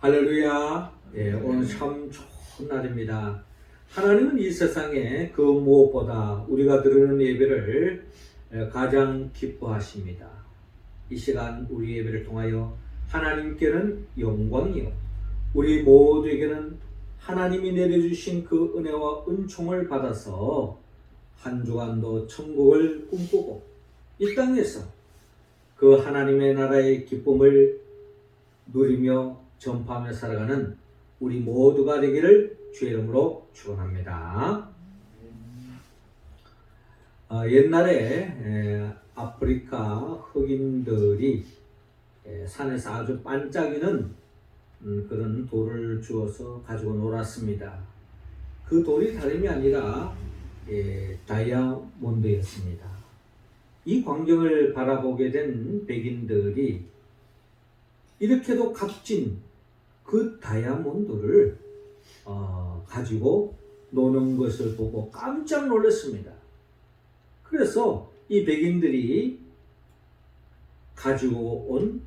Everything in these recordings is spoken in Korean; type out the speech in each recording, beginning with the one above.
할렐루야. 오늘 참 좋은 날입니다. 하나님은 이 세상에 그 무엇보다 우리가 드리는 예배를 가장 기뻐하십니다. 이 시간 우리 예배를 통하여 하나님께는 영광이요, 우리 모두에게는 하나님이 내려주신 그 은혜와 은총을 받아서 한 주간도 천국을 꿈꾸고 이 땅에서 그 하나님의 나라의 기쁨을 누리며 전파하며 살아가는 우리 모두가 되기를 주의 이름으로 축원합니다. 옛날에 아프리카 흑인들이 산에서 아주 반짝이는 그런 돌을 주어서 가지고 놀았습니다. 그 돌이 다름이 아니라 다이아몬드였습니다. 이 광경을 바라보게 된 백인들이 이렇게도 값진 그 다이아몬드를 가지고 노는 것을 보고 깜짝 놀랐습니다. 그래서 이 백인들이 가지고 온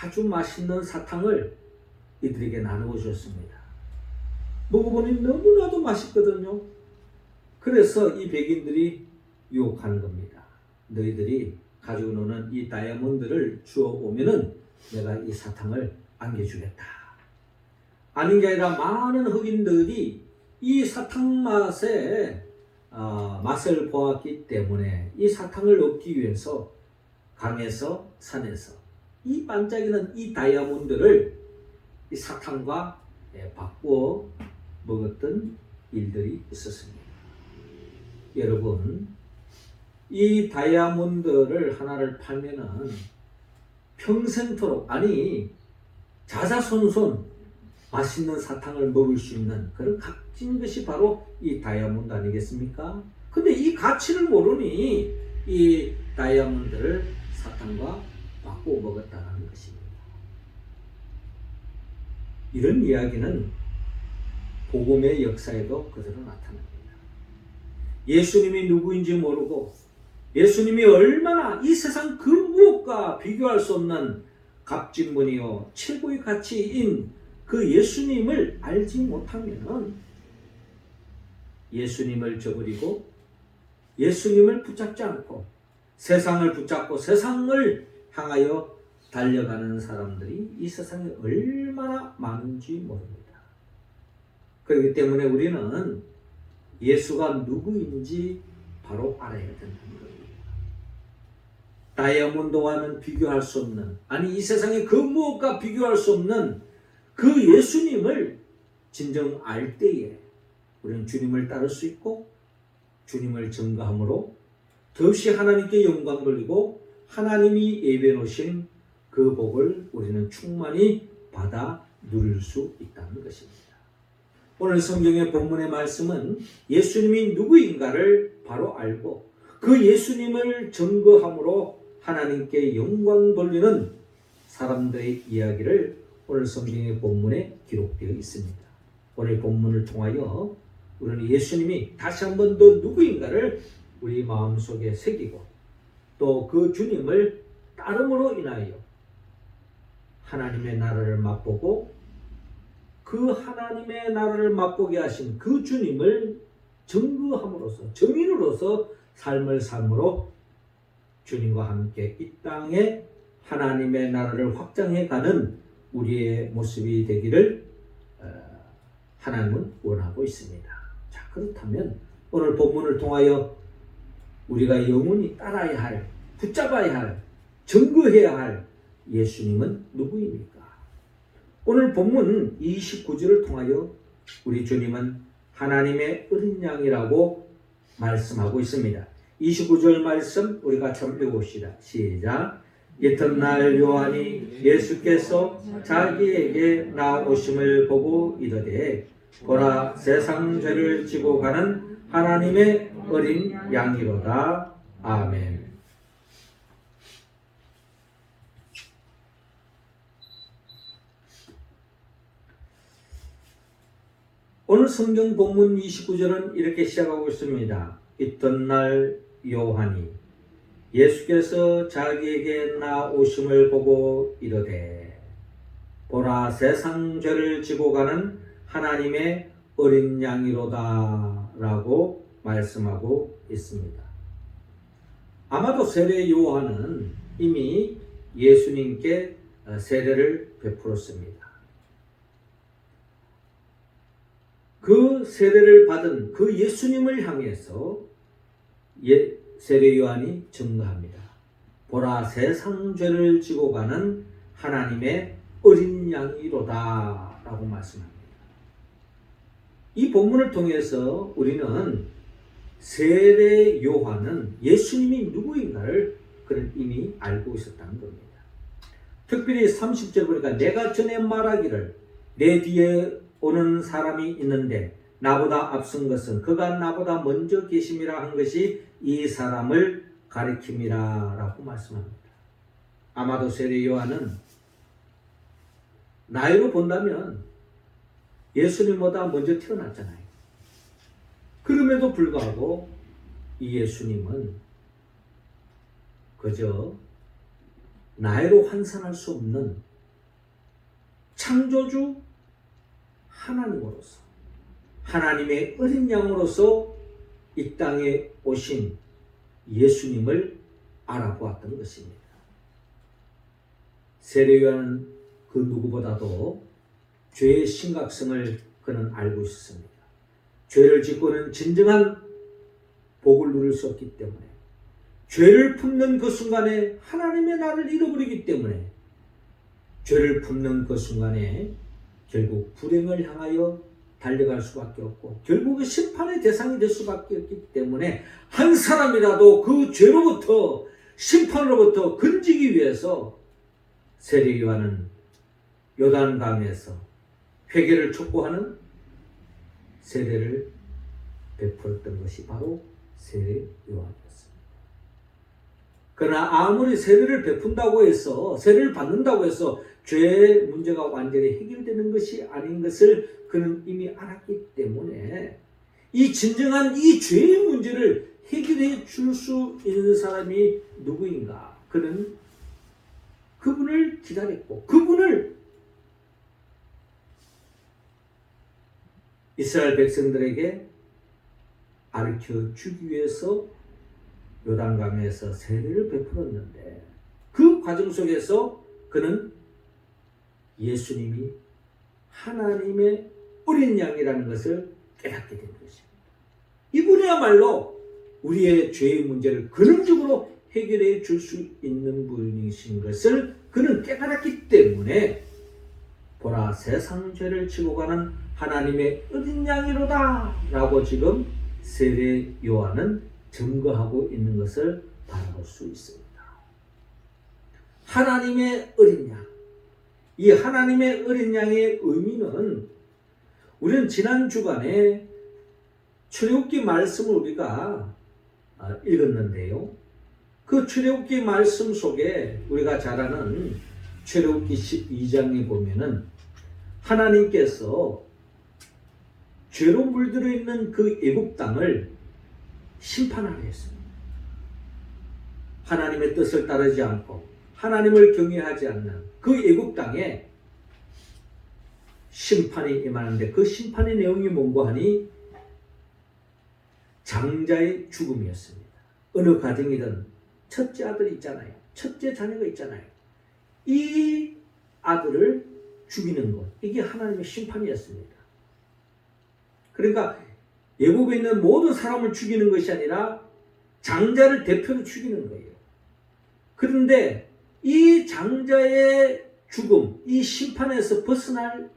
아주 맛있는 사탕을 이들에게 나누어 줬습니다. 먹어보니 너무나도 맛있거든요. 그래서 이 백인들이 유혹하는 겁니다. 너희들이 가지고 노는 이 다이아몬드를 주워 오면은 내가 이 사탕을 안겨주겠다. 아닌 게 아니라 많은 흑인들이 이 사탕 맛을 보았기 때문에 이 사탕을 얻기 위해서 강에서 산에서 이 반짝이는 이 다이아몬드를 이 사탕과 바꾸어 먹었던 일들이 있었습니다. 여러분, 이 다이아몬드를 하나를 팔면은 평생토록, 아니 자자손손 맛있는 사탕을 먹을 수 있는 그런 값진 것이 바로 이 다이아몬드 아니겠습니까? 근데 이 가치를 모르니 이 다이아몬드를 사탕과 바꾸어 먹었다는 것입니다. 이런 이야기는 복음의 역사에도 그대로 나타납니다. 예수님이 누구인지 모르고 예수님이 얼마나 이 세상 그 무엇과 비교할 수 없는 값진 분이요 최고의 가치인 그 예수님을 알지 못하면 예수님을 저버리고 예수님을 붙잡지 않고 세상을 붙잡고 세상을 향하여 달려가는 사람들이 이 세상에 얼마나 많은지 모릅니다. 그렇기 때문에 우리는 예수가 누구인지 바로 알아야 된다는 겁니다. 다이아몬드와는 비교할 수 없는, 아니 이 세상에 그 무엇과 비교할 수 없는 그 예수님을 진정 알 때에 우리는 주님을 따를 수 있고 주님을 증거함으로 더없이 하나님께 영광 돌리고 하나님이 예비해 놓으신 그 복을 우리는 충만히 받아 누릴 수 있다는 것입니다. 오늘 성경의 본문의 말씀은 예수님이 누구인가를 바로 알고 그 예수님을 증거함으로 하나님께 영광 돌리는 사람들의 이야기를 오늘 성경의 본문에 기록되어 있습니다. 오늘 본문을 통하여 우리는 예수님이 다시 한 번 더 누구인가를 우리 마음속에 새기고 또 그 주님을 따름으로 인하여 하나님의 나라를 맛보고 그 하나님의 나라를 맛보게 하신 그 주님을 증거함으로써 증인으로서 삶을 삶으로 주님과 함께 이 땅에 하나님의 나라를 확장해 가는 우리의 모습이 되기를 하나님은 원하고 있습니다. 자, 그렇다면 오늘 본문을 통하여 우리가 영원히 따라야 할, 붙잡아야 할, 증거해야 할 예수님은 누구입니까? 오늘 본문 29절을 통하여 우리 주님은 하나님의 어린 양이라고 말씀하고 있습니다. 29절 말씀 우리 같이 한번 읽어봅시다. 시작. 이튿날 요한이 예수께서 자기에게 나오심을 보고 이르되 보라 세상 죄를 지고 가는 하나님의 어린 양이로다. 아멘. 오늘 성경 본문 29절은 이렇게 시작하고 있습니다. 이튿날 요한이 예수께서 자기에게 나오심을 보고 이르되, 보라 세상 죄를 지고 가는 하나님의 어린 양이로다 라고 말씀하고 있습니다. 아마도 세례 요한은 이미 예수님께 세례를 베풀었습니다. 그 세례를 받은 그 예수님을 향해서 세례 요한이 증거합니다. 보라 세상 죄를 지고 가는 하나님의 어린 양이로다 라고 말씀합니다. 이 본문을 통해서 우리는 세례 요한은 예수님이 누구인가를 그는 이미 알고 있었다는 겁니다. 특별히 30절 보니까 내가 전에 말하기를 내 뒤에 오는 사람이 있는데 나보다 앞선 것은 그가 나보다 먼저 계심이라 한 것이 이 사람을 가리킴이라 라고 말씀합니다. 아마도 세례 요한은 나이로 본다면 예수님보다 먼저 태어났잖아요. 그럼에도 불구하고 이 예수님은 그저 나이로 환산할 수 없는 창조주 하나님으로서 하나님의 어린 양으로서 이 땅에 오신 예수님을 알아보았던 것입니다. 세례 요한은 그 누구보다도 죄의 심각성을 그는 알고 있었습니다. 죄를 짓고는 진정한 복을 누릴 수 없기 때문에 죄를 품는 그 순간에 하나님의 나를 잃어버리기 때문에 죄를 품는 그 순간에 결국 불행을 향하여 달려갈 수밖에 없고 결국은 심판의 대상이 될 수밖에 없기 때문에 한 사람이라도 그 죄로부터 심판으로부터 건지기 위해서 세례 요한은 요단강에서 회개를 촉구하는 세례를 베풀었던 것이 바로 세례 요한이었습니다. 그러나 아무리 세례를 베푼다고 해서 세례를 받는다고 해서 죄의 문제가 완전히 해결되는 것이 아닌 것을 그는 이미 알았기 때문에 이 진정한 이 죄의 문제를 해결해 줄 수 있는 사람이 누구인가? 그는 그분을 기다렸고 그분을 이스라엘 백성들에게 가르쳐 주기 위해서 요단강에서 세례를 베풀었는데 그 과정 속에서 그는 예수님이 하나님의 어린 양이라는 것을 깨닫게 된 것입니다. 이분이야말로 우리의 죄의 문제를 근원적으로 해결해 줄 수 있는 분이신 것을 그는 깨달았기 때문에 보라 세상 죄를 지고 가는 하나님의 어린 양이로다 라고 지금 세례 요한은 증거하고 있는 것을 바라볼 수 있습니다. 하나님의 어린 양, 이 하나님의 어린 양의 의미는 우리는 지난 주간에 출애굽기 말씀을 우리가 읽었는데요. 그 출애굽기 말씀 속에 우리가 잘 아는 출애굽기 12장에 보면은 하나님께서 죄로 물들어 있는 그 애굽 땅을 심판하려 했습니다. 하나님의 뜻을 따르지 않고 하나님을 경외하지 않는 그 애굽 땅에 심판이 임하는데 그 심판의 내용이 뭔고 하니 장자의 죽음이었습니다. 어느 가정이든 첫째 아들이 있잖아요. 첫째 자녀가 있잖아요. 이 아들을 죽이는 것, 이게 하나님의 심판이었습니다. 그러니까 애굽에 있는 모든 사람을 죽이는 것이 아니라 장자를 대표로 죽이는 거예요. 그런데 이 장자의 죽음, 이 심판에서 벗어날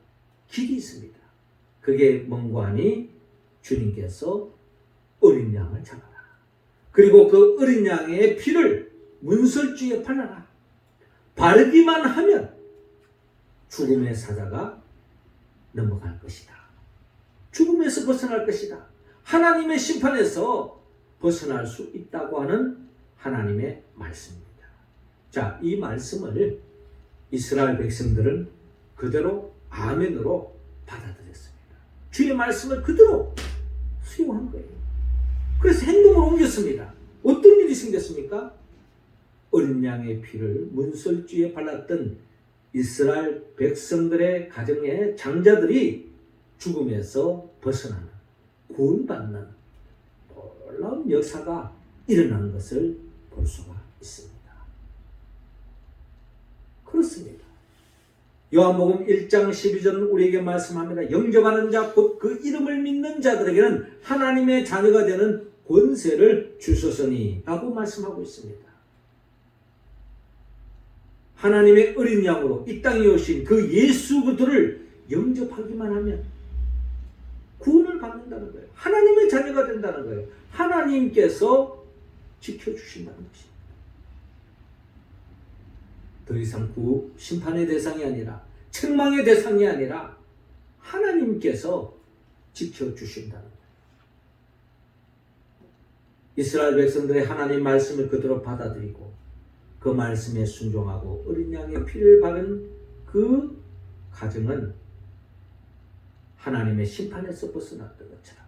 길이 있습니다. 그게 뭔고 하니 주님께서 어린 양을 잡아라. 그리고 그 어린 양의 피를 문설주에 발라라. 바르기만 하면 죽음의 사자가 넘어갈 것이다. 죽음에서 벗어날 것이다. 하나님의 심판에서 벗어날 수 있다고 하는 하나님의 말씀입니다. 자, 이 말씀을 이스라엘 백성들은 그대로 아멘으로 받아들였습니다. 주의 말씀을 그대로 수용한 거예요. 그래서 행동으로 옮겼습니다. 어떤 일이 생겼습니까? 어린 양의 피를 문설주에 발랐던 이스라엘 백성들의 가정의 장자들이 죽음에서 벗어나는, 구원받는 놀라운 역사가 일어나는 것을 볼 수가 있습니다. 그렇습니다. 요한복음 1장 12절 우리에게 말씀합니다. 영접하는 자, 곧 그 이름을 믿는 자들에게는 하나님의 자녀가 되는 권세를 주셨으니 라고 말씀하고 있습니다. 하나님의 어린 양으로 이 땅에 오신 그 예수 그리스도를 영접하기만 하면 구원을 받는다는 거예요. 하나님의 자녀가 된다는 거예요. 하나님께서 지켜주신다는 것입니다. 더 이상 심판의 대상이 아니라, 책망의 대상이 아니라 하나님께서 지켜주신다는 거예요. 이스라엘 백성들의 하나님 말씀을 그대로 받아들이고 그 말씀에 순종하고 어린 양의 피를 바른 그 가정은 하나님의 심판에서 벗어났던 것처럼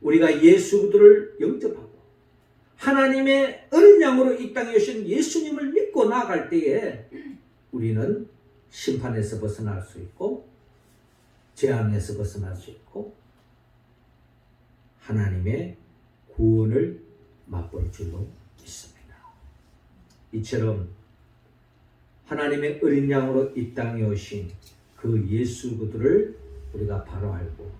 우리가 예수 그리스도를 영접하고 하나님의 어린 양으로 이 땅에 오신 예수님을 믿고 나아갈 때에 우리는 심판에서 벗어날 수 있고 재앙에서 벗어날 수 있고 하나님의 구원을 맛볼 줄로 믿습니다. 이처럼 하나님의 어린 양으로 이 땅에 오신 그 예수 그리스도를 우리가 바로 알고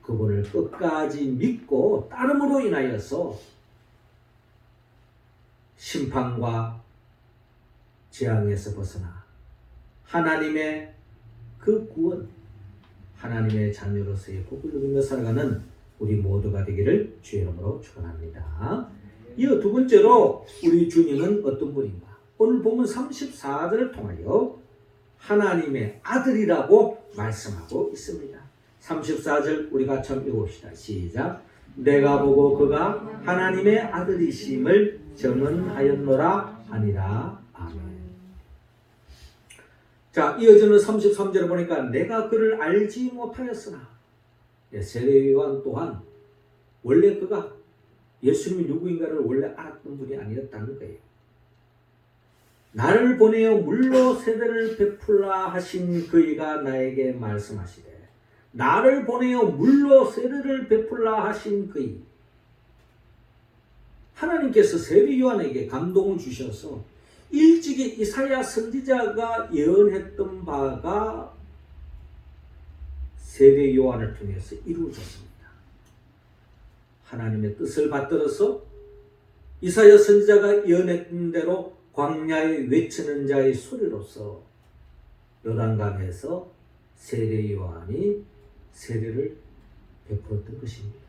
그분을 끝까지 믿고 따름으로 인하여서 심판과 재앙에서 벗어나 하나님의 그 구원, 하나님의 자녀로서의 복을 누리며 살아가는 우리 모두가 되기를 주의 이름으로 축원합니다. 이어 두 번째로 우리 주님은 어떤 분인가? 오늘 보면 34절을 통하여 하나님의 아들이라고 말씀하고 있습니다. 34절 우리 같이 한번 읽어봅시다. 시작. 내가 보고 그가 하나님의 아들이심을 증언하였노라 하니라. 아멘. 자, 이어지는 33절을 보니까 내가 그를 알지 못하였으나, 세례 요한 또한 원래 그가 예수님이 누구인가를 원래 알았던 분이 아니었다는 거예요. 나를 보내어 물로 세례를 베풀라 하신 그이가 나에게 말씀하시되, 나를 보내어 물로 세례를 베풀라 하신 그이, 하나님께서 세례 요한에게 감동을 주셔서 일찍이 이사야 선지자가 예언했던 바가 세례 요한을 통해서 이루어졌습니다. 하나님의 뜻을 받들어서 이사야 선지자가 예언했던 대로 광야에 외치는 자의 소리로서 요단강에서 세례 요한이 세례를 베풀었던 것입니다.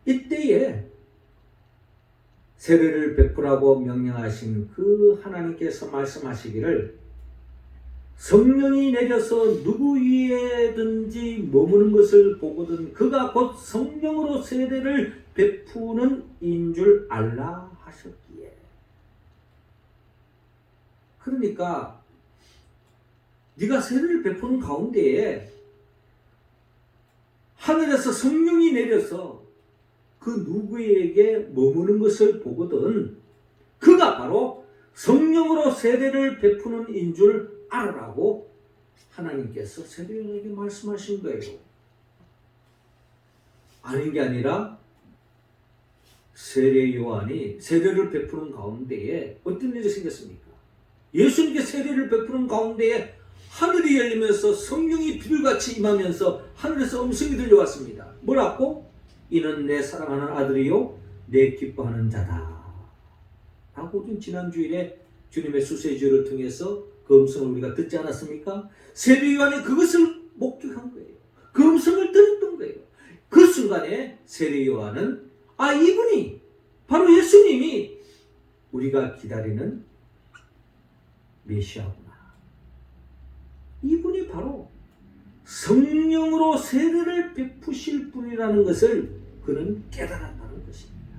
이때에 세례를 베풀라고 명령하신 그 하나님께서 말씀하시기를 성령이 내려서 누구 위에든지 머무는 것을 보거든 그가 곧 성령으로 세례를 베푸는 인 줄 알라 하셨기에. 그러니까 네가 세례를 베푸는 가운데에 하늘에서 성령이 내려서 그 누구에게 머무는 것을 보거든 그가 바로 성령으로 세례를 베푸는 인 줄 알으라고 하나님께서 세례요한에게 말씀하신 거예요. 아닌 게 아니라 세례요한이 세례를 베푸는 가운데에 어떤 일이 생겼습니까? 예수님께 세례를 베푸는 가운데에 하늘이 열리면서 성령이 비둘같이 임하면서 하늘에서 음성이 들려왔습니다. 뭐라고? 이는 내 사랑하는 아들이요 내 기뻐하는 자다 라고 지난 주일에 주님의 수세주를 통해서 그 음성을 우리가 듣지 않았습니까? 세례 요한이 그것을 목격한 거예요. 그 음성을 들었던 거예요. 그 순간에 세례 요한은 이분이 바로 예수님이 우리가 기다리는 메시아구나. 이분이 바로 성령으로 세례를 베푸실 분이라는 것을 그는 깨달았다는 것입니다.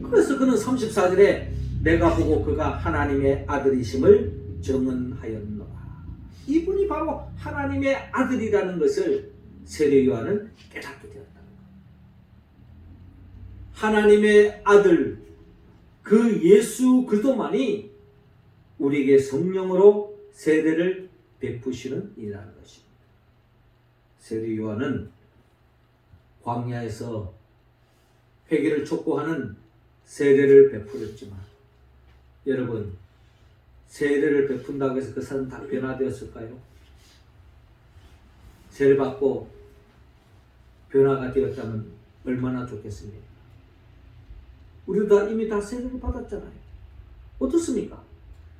그래서 그는 34절에 내가 보고 그가 하나님의 아들이심을 증언하였노라. 이분이 바로 하나님의 아들이라는 것을 세례 요한은 깨닫게 되었다는 거예요. 하나님의 아들, 그 예수 그리스도만이 우리에게 성령으로 세례를 베푸시는 이라는 것입니다. 세례 요한은 광야에서 회개를 촉구하는 세례를 베풀었지만, 여러분, 세례를 베푼다고 해서 그 사람 다 변화되었을까요? 세례 받고 변화가 되었다면 얼마나 좋겠습니까? 우리도 다 이미 다 세례를 받았잖아요. 어떻습니까?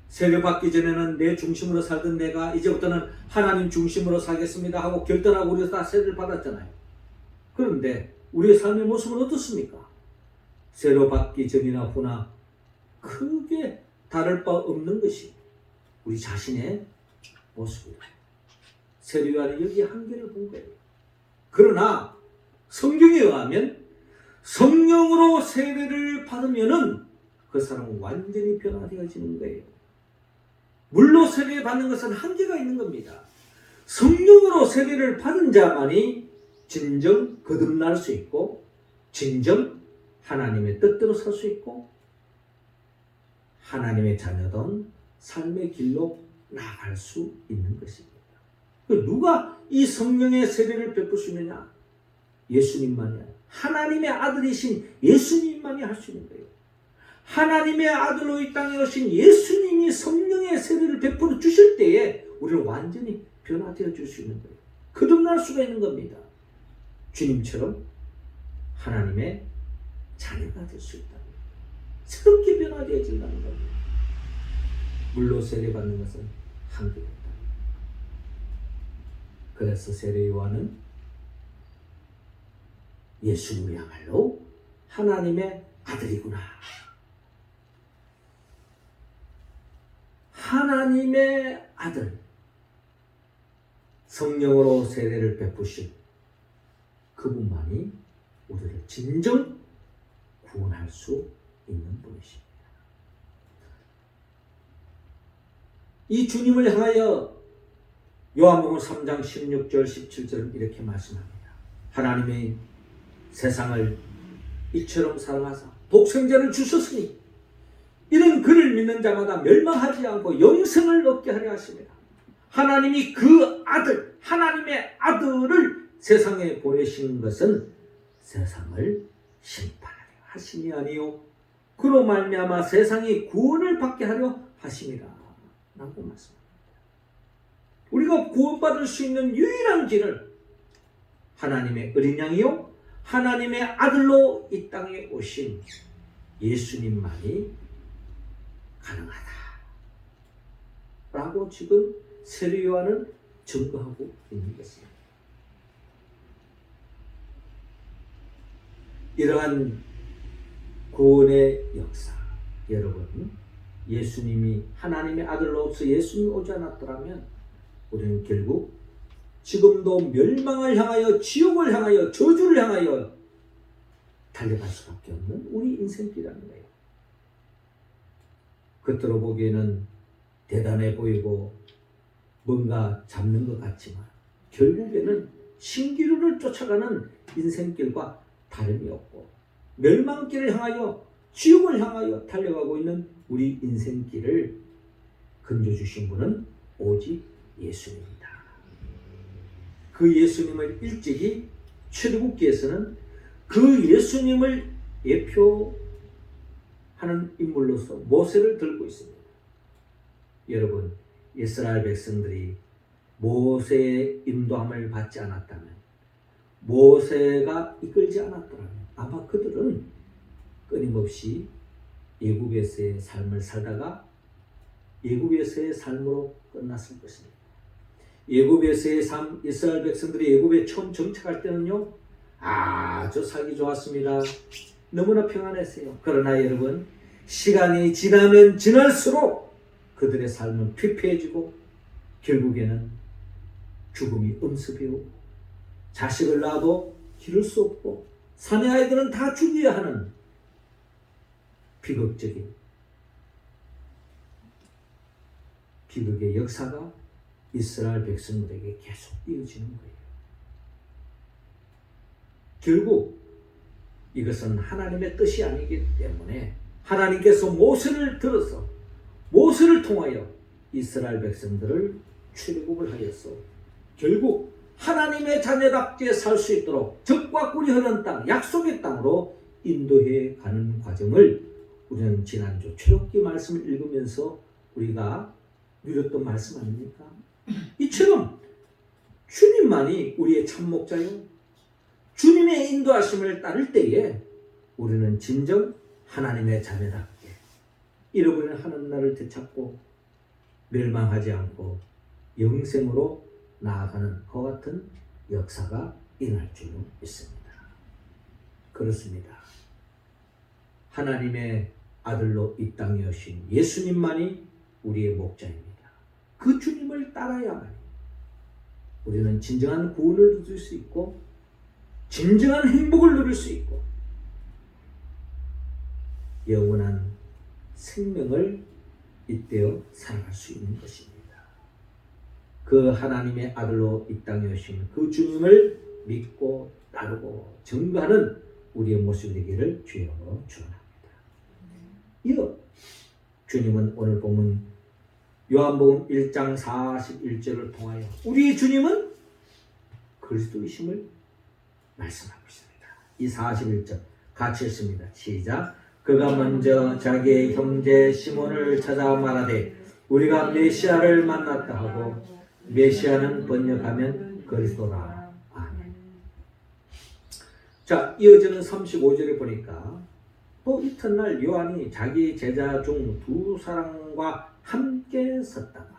세례 받기 전에는 내 중심으로 살던 내가 이제부터는 하나님 중심으로 살겠습니다 하고 결단하고 우리도 다 세례를 받았잖아요. 그런데 우리의 삶의 모습은 어떻습니까? 세례 받기 전이나 후나 크게 다를 바 없는 것이 우리 자신의 모습입니다. 세례 요한이 여기 한계를 본 거예요. 그러나 성경에 의하면 성령으로 세례를 받으면은 그 사람은 완전히 변화되어지는 거예요. 물로 세례 받는 것은 한계가 있는 겁니다. 성령으로 세례를 받은 자만이 진정 거듭날 수 있고, 진정 하나님의 뜻대로 살 수 있고, 하나님의 자녀던 삶의 길로 나아갈 수 있는 것입니다. 누가 이 성령의 세례를 베푸시느냐? 예수님만이, 하나님의 아들이신 예수님만이 할 수 있는 거예요. 하나님의 아들로 이 땅에 오신 예수님이 성령의 세례를 베풀어 주실 때에 우리는 완전히 변화되어 줄 수 있는 거예요. 거듭날 수가 있는 겁니다. 주님처럼 하나님의 자녀가 될 수 있다. 새롭게 변화되어진다는 겁니다. 물로 세례받는 것은 한계가 있다. 그래서 세례 요한은 예수님이야말로 하나님의 아들이구나, 하나님의 아들, 성령으로 세례를 베푸신 그분만이 우리를 진정 구원할 수 있는 분이십니다. 이 주님을 향하여 요한복음 3장 16절 17절은 이렇게 말씀합니다. 하나님의 세상을 이처럼 사랑하사 독생자를 주셨으니 이는 그를 믿는 자마다 멸망하지 않고 영생을 얻게 하려 하십니다. 하나님이 그 아들, 하나님의 아들을 세상에 보내신 것은 세상을 심판하려 하심이 아니요 그로 말미암아 세상이 구원을 받게 하려 하심이라 라고 말씀합니다. 우리가 구원받을 수 있는 유일한 길은 하나님의 어린 양이요 하나님의 아들로 이 땅에 오신 예수님만이 가능하다 라고 지금 세례 요한은 증거하고 있는 것입니다. 이러한 구원의 역사, 여러분, 예수님이 하나님의 아들로서 예수님이 오지 않았더라면 우리는 결국 지금도 멸망을 향하여, 지옥을 향하여, 저주를 향하여 달려갈 수밖에 없는 우리 인생길이라는 거예요. 겉으로 보기에는 대단해 보이고 뭔가 잡는 것 같지만 결국에는 신기루를 쫓아가는 인생길과 다름이 없고 멸망길을 향하여, 지옥을 향하여 달려가고 있는 우리 인생길을 건져주신 분은 오직 예수님입니다. 그 예수님을 일찍이 출애굽기에서는 그 예수님을 예표하는 인물로서 모세를 들고 있습니다. 여러분, 이스라엘 백성들이 모세의 인도함을 받지 않았다면, 모세가 이끌지 않았더라면 아마 그들은 끊임없이 애굽에서의 삶을 살다가 애굽에서의 삶으로 끝났을 것입니다. 애굽에서의 삶, 이스라엘 백성들이 애굽에 처음 정착할 때는요, 아주 살기 좋았습니다. 너무나 평안했어요. 그러나 여러분, 시간이 지나면 지날수록 그들의 삶은 피폐해지고 결국에는 죽음이 엄습이고 자식을 낳아도 기를 수 없고 사내 아이들은 다 죽여야 하는 비극적인 비극의 역사가 이스라엘 백성들에게 계속 이어지는 거예요. 결국 이것은 하나님의 뜻이 아니기 때문에 하나님께서 모세를 들어서 모세를 통하여 이스라엘 백성들을 출애굽을 하였어. 결국 하나님의 자녀답게 살 수 있도록 적과 꿀이 흐르는 땅, 약속의 땅으로 인도해 가는 과정을 우리는 지난주 출애굽기 말씀을 읽으면서 우리가 누렸던 말씀 아닙니까? 이처럼 주님만이 우리의 참목자요, 주님의 인도하심을 따를 때에 우리는 진정 하나님의 자녀답게 잃어버린 하는 날을 되찾고 멸망하지 않고 영생으로 나아가는 그와 같은 역사가 일어날 줄 믿습니다. 그렇습니다. 하나님의 아들로 이 땅에 오신 예수님만이 우리의 목자입니다. 그 주님을 따라야만 우리는 진정한 구원을 누릴 수 있고 진정한 행복을 누릴 수 있고 영원한 생명을 잇대어 살아갈 수 있는 것입니다. 그 하나님의 아들로 이 땅에 오신 그 주님을 믿고 따르고 증거하는 우리의 모습이 되기를 주의 이름으로 축원합니다. 이어 주님은 오늘 보면 요한복음 1장 41절을 통하여 우리의 주님은 그리스도이심을 말씀하고 있습니다. 이 41절 같이 읽습니다. 시작. 그가 먼저 자기의 형제 시몬을 찾아 말하되 우리가 메시아를 만났다 하고, 메시아는 번역하면 그리스도라. 아멘. 자, 이어지는 35절에 보니까 또 이튿날 요한이 자기 제자 중 두 사람과 함께 섰다가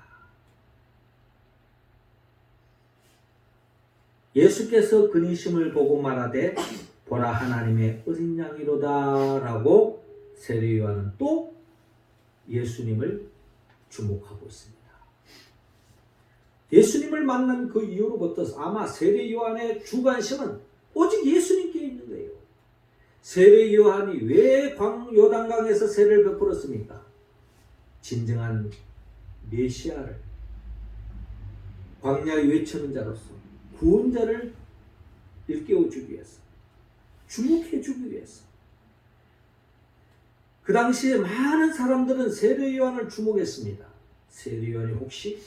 예수께서 그니심을 보고 말하되 보라 하나님의 어린 양이로다 라고 세례 요한은 또 예수님을 주목하고 있습니다. 예수님을 만난 그 이후로부터 아마 세례 요한의 주관심은 오직 예수님께 있는 거예요. 세례 요한이 왜 요단강에서 세례를 베풀었습니까? 진정한 메시아를 광야에 외치는 자로서 구원자를 일깨워주기 위해서, 주목해주기 위해서. 그 당시에 많은 사람들은 세례 요한을 주목했습니다. 세례 요한이 혹시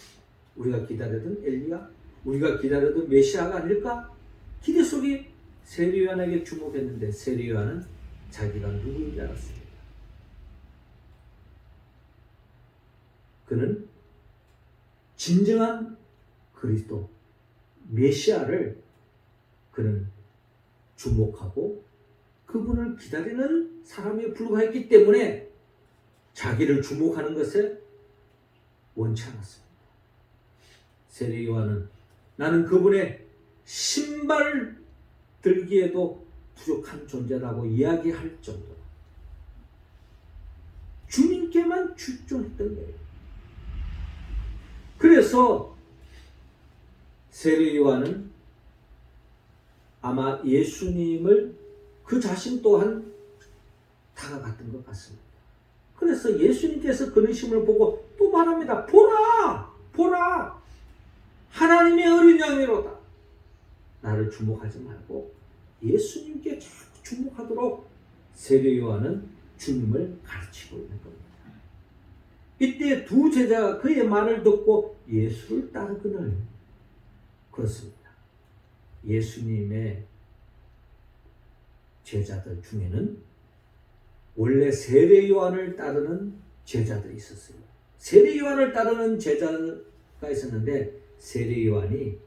우리가 기다리던 엘리야, 우리가 기다리던 메시아가 아닐까? 기대 속에 세례 요한에게 주목했는데 세례 요한은 자기가 누구인지 알았습니다. 그는 진정한 그리스도 메시아를 그는 주목하고 그분을 기다리는 사람에 불과했기 때문에 자기를 주목하는 것에 원치 않았습니다. 세례 요한은 나는 그분의 신발 들기에도 부족한 존재라고 이야기할 정도로 주님께만 집중했던 거예요. 그래서 세례 요한은 아마 예수님을 그 자신 또한 다가갔던 것 같습니다. 그래서 예수님께서 그 의심을 보고 또 말합니다. 보라! 보라! 하나님의 어린 양이로다. 나를 주목하지 말고 예수님께 자꾸 주목하도록 세례 요한은 주님을 가르치고 있는 겁니다. 이때 두 제자가 그의 말을 듣고 예수를 따르거늘. 그렇습니다. 예수님의 제자들 중에는 원래 세례 요한을 따르는 제자들이 있었어요. 세례 요한을 따르는 제자가 있었는데 세례 요한이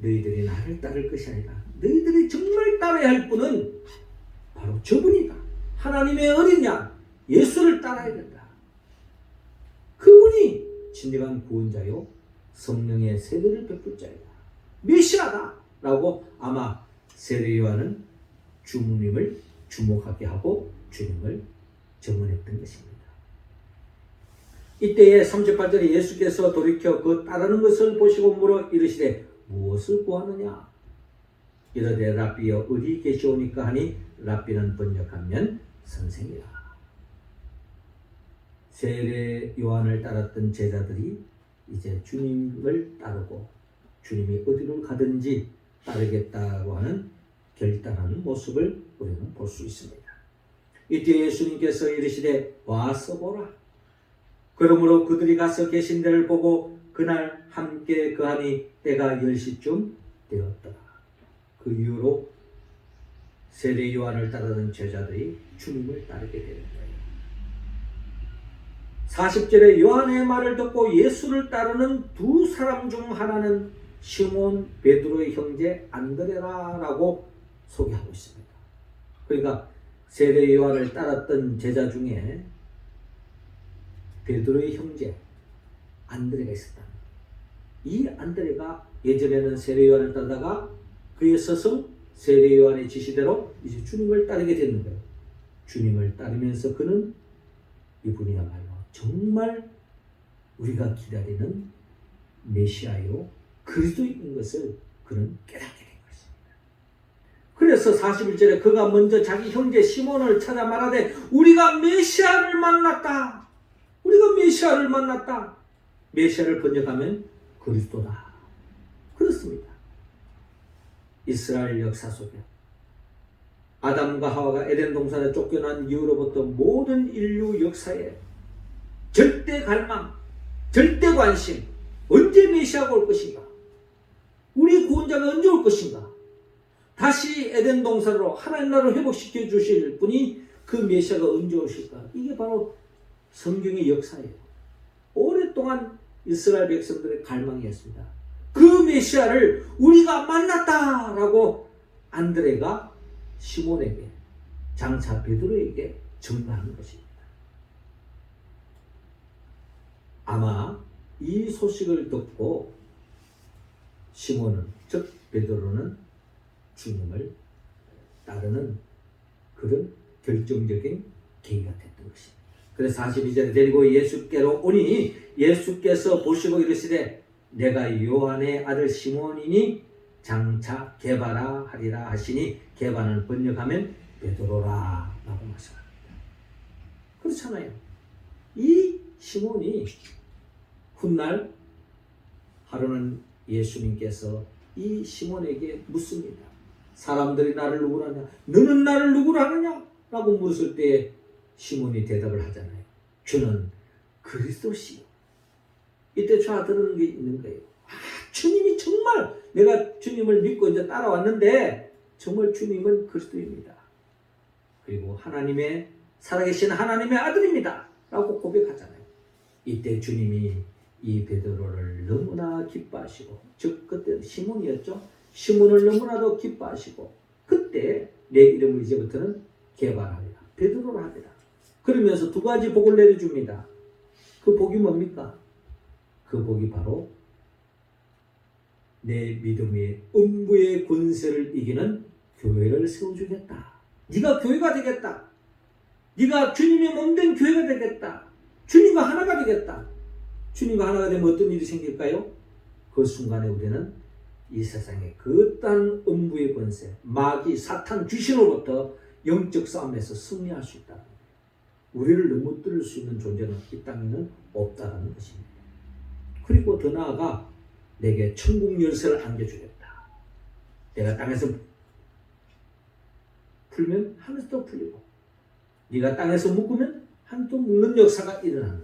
너희들이 나를 따를 것이 아니라 너희들이 정말 따라야 할 분은 바로 저분이다. 하나님의 어린 양 예수를 따라야 된다. 그분이 진정한 구원자요 성령의 세례를 베풀 자이다. 메시아다 라고 아마 세례 요한은 주님을 주목하게 하고 주님을 증언했던 것입니다. 이때에 38절에 예수께서 돌이켜 그 따르는 것을 보시고 물어 이르시되 무엇을 구하느냐? 이르되 랍비여 어디 계시오니까 하니 랍비는 번역하면 선생이라. 세례 요한을 따랐던 제자들이 이제 주님을 따르고 주님이 어디로 가든지 따르겠다고 하는 결단하는 모습을 우리는 볼 수 있습니다. 이때 예수님께서 이르시되 와서 보라. 그러므로 그들이 가서 계신 데를 보고 그날 함께 그하니 때가 10시쯤 되었더라. 그 이후로 세례 요한을 따르는 제자들이 주님을 따르게 되는 거예요. 40절에 요한의 말을 듣고 예수를 따르는 두 사람 중 하나는 시몬 베드로의 형제 안드레라라고 소개하고 있습니다. 그러니까 세례 요한을 따랐던 제자 중에 베드로의 형제 안드레가 있었다. 이 안드레가 예전에는 세례 요한을 따르다가 그의 스승 세례 요한의 지시대로 이제 주님을 따르게 됐는 거예요. 주님을 따르면서 그는 이분이야말로 정말 우리가 기다리는 메시아요 그리스도인 것을 그는 깨닫게 된 것입니다. 그래서 41절에 그가 먼저 자기 형제 시몬을 찾아 말하되 우리가 메시아를 만났다. 우리가 메시아를 만났다. 메시아를 번역하면 그리스도다. 그렇습니다. 이스라엘 역사 속에 아담과 하와가 에덴 동산에 쫓겨난 이후로부터 모든 인류 역사에 절대 갈망, 절대 관심, 언제 메시아가 올 것인가? 우리 구원자가 언제 올 것인가? 다시 에덴 동산으로 하나님 나라를 회복시켜 주실 분이 그 메시아가 언제 오실까? 이게 바로 성경의 역사예요. 오랫동안 이스라엘 백성들의 갈망이었습니다. 그 메시아를 우리가 만났다라고 안드레가 시몬에게, 장차 베드로에게 전가하는 것입니다. 아마 이 소식을 듣고 시몬은, 즉 베드로는 주님을 따르는 그런 결정적인 계기가 됐던 것입니다. 그래서 42절에 데리고 예수께로 오니 예수께서 보시고 이르시되 내가 요한의 아들 시몬이니 장차 게바라 하리라 하시니 게바는 번역하면 베드로라 라고 말씀합니다. 그렇잖아요. 이 시몬이 훗날 하루는 예수님께서 이 시몬에게 묻습니다. 사람들이 나를 누구라 하냐? 너는 나를 누구라 하느냐? 라고 물었을 때 시몬이 대답을 하잖아요. 주는 그리스도시요. 이때 저 아들은 게 있는 거예요. 주님이 정말 내가 주님을 믿고 이제 따라왔는데 정말 주님은 그리스도입니다. 그리고 하나님의 살아계신 하나님의 아들입니다. 라고 고백하잖아요. 이때 주님이 이 베드로를 너무나 기뻐하시고, 즉 그때 시몬이었죠. 시몬을 너무나도 기뻐하시고 그때 내 이름을 이제부터는 게바라리라, 베드로라 하리라. 그러면서 두 가지 복을 내려줍니다. 그 복이 뭡니까? 그 복이 바로 내 믿음의 음부의 권세를 이기는 교회를 세워주겠다. 네가 교회가 되겠다. 네가 주님의 몸된 교회가 되겠다. 주님과 하나가 되겠다. 주님과 하나가 되면 어떤 일이 생길까요? 그 순간에 우리는 이 세상의 그딴 음부의 권세, 마귀, 사탄, 귀신으로부터 영적 싸움에서 승리할 수 있다. 우리를 넘어뜨릴 수 있는 존재는 이 땅에는 없다는 것입니다. 그리고 더 나아가 내게 천국 열쇠를 안겨주겠다. 내가 땅에서 풀면 하늘도 풀리고 네가 땅에서 묶으면 하늘도 묶는 역사가 일어나는,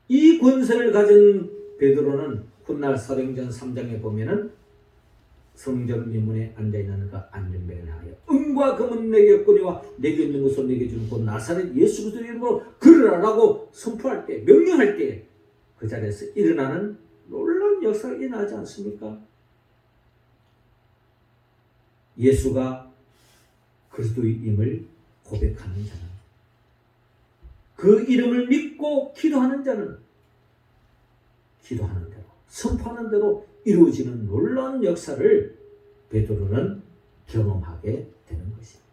이 권세를 가진 베드로는 훗날 사도행전 3장에 보면은 성전 미문에 앉아있는 그 안전벨에 하여 은과 금은 내게 없거니와 내게 있는 것을 내게 주는 곧 나사렛 예수 그리스도의 이름으로 걸으라라고 선포할 때, 명령할 때 그 자리에서 일어나는 놀라운 역사가 일어나지 않습니까? 예수가 그리스도임을 고백하는 자는, 그 이름을 믿고 기도하는 자는 기도하는 대로, 선포하는 대로 이루어지는 놀라운 역사를 베드로는 경험하게 되는 것입니다.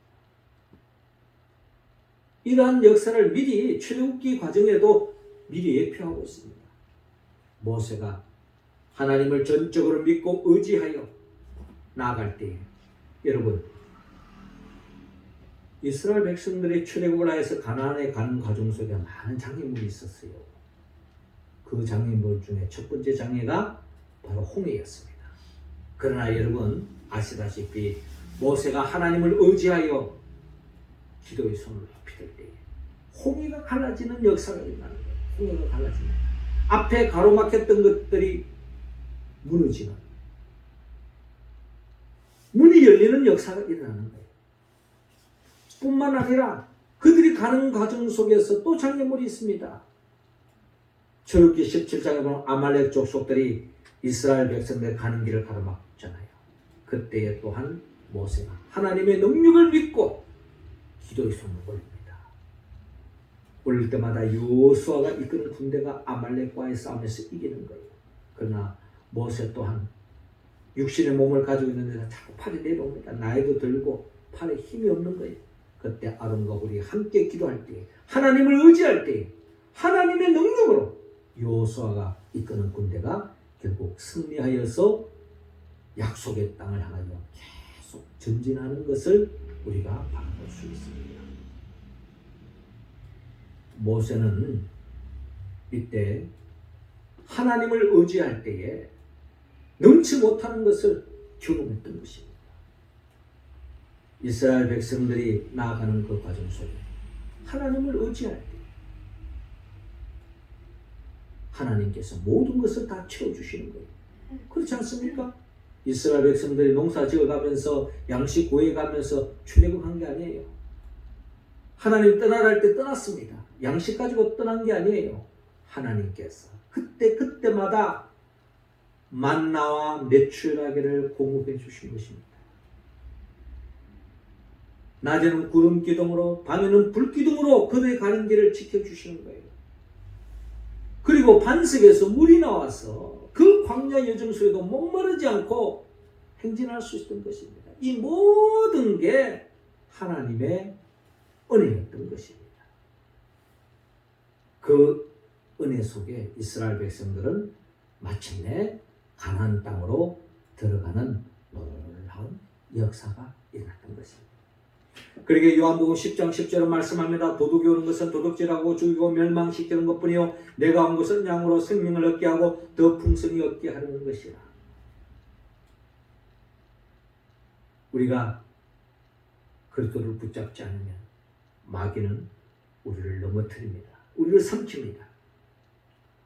이러한 역사를 미리 출애굽기 과정에도 미리 예표하고 있습니다. 모세가 하나님을 전적으로 믿고 의지하여 나아갈 때, 여러분, 이스라엘 백성들이 출애굽을 하여서 가나안에 가는 과정 속에 많은 장애물이 있었어요. 그 장애물 중에 첫 번째 장애가 바로 홍해였습니다. 그러나 여러분 아시다시피 모세가 하나님을 의지하여 기도의 손을 높이 들 때에 홍해가 갈라지는 역사가 일어나는 거예요. 홍해가 갈라지는, 앞에 가로막혔던 것들이 무너지는, 문이 열리는 역사가 일어나는 거예요. 뿐만 아니라 그들이 가는 과정 속에서 또 장애물이 있습니다. 출애굽기 17장에 보면 아말렉 족속들이 이스라엘 백성들 가는 길을 가로막잖아요. 그때에 또한 모세가 하나님의 능력을 믿고 기도의 손을 올립니다. 올릴 때마다 여호수아가 이끄는 군대가 아말렉과의 싸움에서 이기는 거예요. 그러나 모세 또한 육신의 몸을 가지고 있는데 자꾸 팔이 내려옵니다. 나이도 들고 팔에 힘이 없는 거예요. 그때 아론과 홀이 함께 기도할 때, 하나님을 의지할 때 하나님의 능력으로 여호수아가 이끄는 군대가 결국 승리하여서 약속의 땅을 향하여 계속 전진하는 것을 우리가 바라볼 수 있습니다. 모세는 이때 하나님을 의지할 때에 능치 못하는 것을 경험했던 것입니다. 이스라엘 백성들이 나아가는 그 과정 속에 하나님을 의지할 때 하나님께서 모든 것을 다 채워주시는 거예요. 그렇지 않습니까? 이스라엘 백성들이 농사 지어가면서 양식 구해가면서 출애굽한 게 아니에요. 하나님 떠나랄 때 떠났습니다. 양식 가지고 떠난 게 아니에요. 하나님께서 그때마다 만나와 메추라기를 공급해 주신 것입니다. 낮에는 구름 기둥으로, 밤에는 불 기둥으로 그들의 가는 길을 지켜주시는 거예요. 그리고 반석에서 물이 나와서 그 광야 여정 속에도 목마르지 않고 행진할 수 있었던 것입니다. 이 모든 게 하나님의 은혜였던 것입니다. 그 은혜 속에 이스라엘 백성들은 마침내 가나안 땅으로 들어가는 놀라운 역사가 일어났던 것입니다. 그러게 요한복음 10장 10절은 말씀합니다. 도둑이 오는 것은 도둑질하고 죽이고 멸망시키는 것뿐이요 내가 온 것은 양으로 생명을 얻게 하고 더 풍성히 얻게 하려는 것이라. 우리가 그리스도를 붙잡지 않으면 마귀는 우리를 넘어뜨립니다. 우리를 삼킵니다.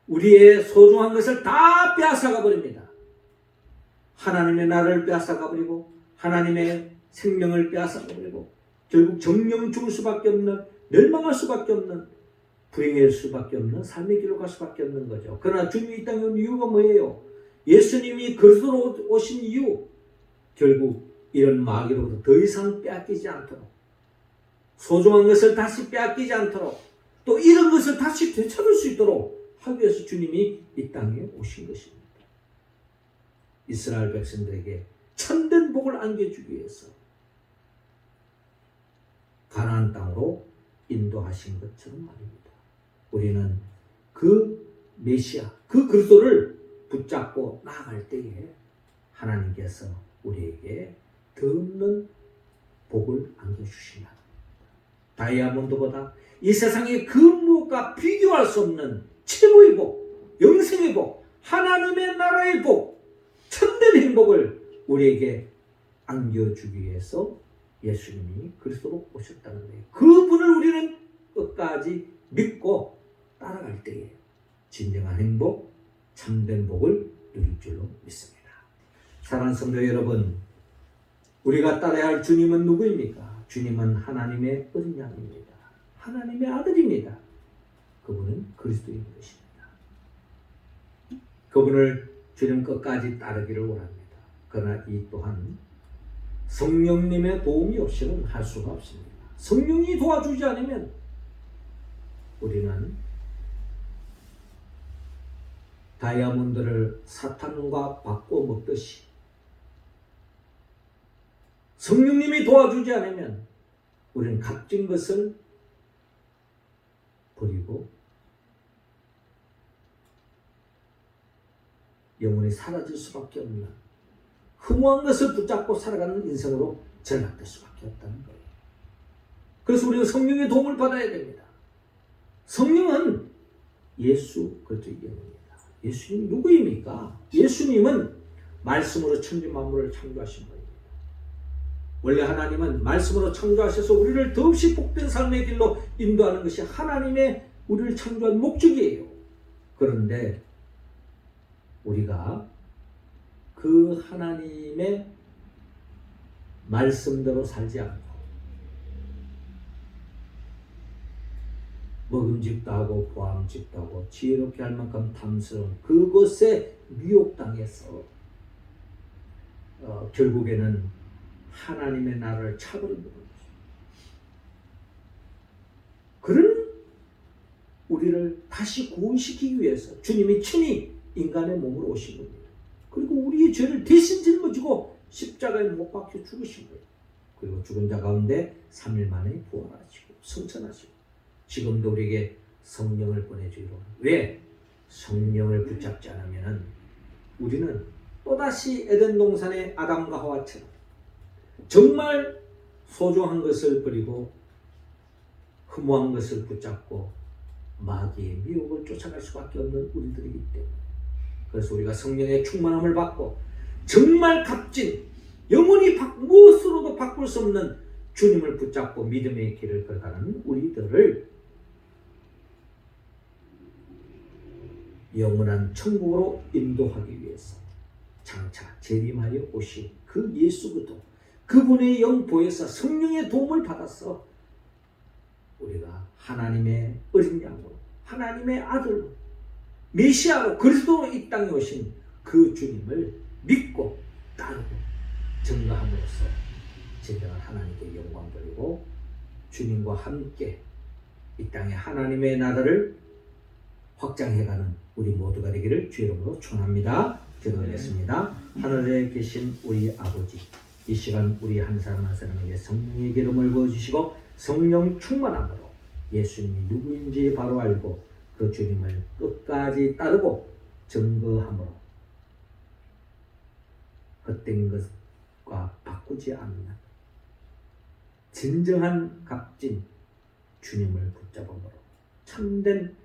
우리의 소중한 것을 다 빼앗아가 버립니다. 하나님의 나라를 빼앗아가 버리고 하나님의 생명을 빼앗아가 버리고 결국 정령 죽을 수밖에 없는, 멸망할 수밖에 없는, 불행할 수밖에 없는 삶의 길로 갈 수밖에 없는 거죠. 그러나 주님이 이 땅에 온 이유가 뭐예요? 예수님이 그리스도로 오신 이유, 결국 이런 마귀로부터 더 이상 빼앗기지 않도록, 소중한 것을 다시 빼앗기지 않도록, 또 이런 것을 다시 되찾을 수 있도록 하기 위해서 주님이 이 땅에 오신 것입니다. 이스라엘 백성들에게 참된 복을 안겨주기 위해서 가나안 땅으로 인도하신 것처럼 말입니다. 우리는 그 메시아, 그 그리스도를 붙잡고 나아갈 때에 하나님께서 우리에게 더 없는 복을 안겨주신다. 다이아몬드보다 이 세상의 그 무엇과 비교할 수 없는 최고의 복, 영생의 복, 하나님의 나라의 복, 참된 행복을 우리에게 안겨주기 위해서 예수님이 그리스도로 오셨다는 거예요. 그분을 우리는 끝까지 믿고 따라갈 때에 진정한 행복, 참된 복을 누릴 줄로 믿습니다. 사랑하는 성도 여러분, 우리가 따라야 할 주님은 누구입니까? 주님은 하나님의 어린 양입니다. 하나님의 아들입니다. 그분은 그리스도인 것입니다. 그분을 주님 끝까지 따르기를 원합니다. 그러나 이 또한 성령님의 도움이 없이는 할 수가 없습니다. 성령이 도와주지 않으면 우리는 다이아몬드를 사탄과 바꿔 먹듯이 성령님이 도와주지 않으면 우리는 값진 것을 버리고 영혼이 사라질 수밖에 없는 허무한 것을 붙잡고 살아가는 인생으로 전락될 수밖에 없다는 거예요. 그래서 우리는 성령의 도움을 받아야 됩니다. 성령은 예수 그리스도의 영입니다. 예수님이 누구입니까? 예수님은 말씀으로 천지 만물을 창조하신 분입니다. 원래 하나님은 말씀으로 창조하셔서 우리를 더없이 복된 삶의 길로 인도하는 것이 하나님의 우리를 창조한 목적이에요. 그런데 우리가 그 하나님의 말씀대로 살지 않고 먹음직도 하고 보암직도 하고 지혜롭게 할 만큼 탐스러운 그것에 미혹당해서 결국에는 하나님의 나라를 차버리는 거죠. 그런 우리를 다시 구원시키기 위해서 주님이 친히 인간의 몸으로 오신 겁니다. 그리고 우리의 죄를 대신 짊어지고 십자가에 못 박혀 죽으신 거예요. 그리고 죽은 자 가운데 3일 만에 부활하시고 승천하시고 지금도 우리에게 성령을 보내주기로. 왜? 성령을 붙잡지 않으면 우리는 또다시 에덴 동산의 아담과 하와처럼 정말 소중한 것을 버리고 허무한 것을 붙잡고 마귀의 미혹을 쫓아갈 수밖에 없는 우리들이기 때문에, 그래서 우리가 성령의 충만함을 받고 정말 값진 영원히 무엇으로도 바꿀 수 없는 주님을 붙잡고 믿음의 길을 걸어가는 우리들을 영원한 천국으로 인도하기 위해서 장차 재림하여 오신 그 예수 그리스도, 그분의 영보에서 성령의 도움을 받아서 우리가 하나님의 어린 양으로, 하나님의 아들로, 메시아로, 그리스도로 이 땅에 오신 그 주님을 믿고 따르고 증거함으로써 진정한 하나님께 영광 돌리고 주님과 함께 이 땅에 하나님의 나라를 확장해가는 우리 모두가 되기를 주의 이름으로 축원합니다. 기도하겠습니다. 하늘에 계신 우리 아버지, 이 시간 우리 한 사람 한 사람에게 성령의 기름을 부어주시고 성령 충만함으로 예수님이 누구인지 바로 알고 그 주님을 끝까지 따르고 증거함으로 헛된 것과 바꾸지 않는 진정한 값진 주님을 붙잡음으로 참된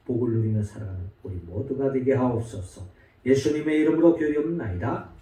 복을 누리며 살아가는 우리 모두가 되게 하옵소서. 예수님의 이름으로 기도하옵나이다.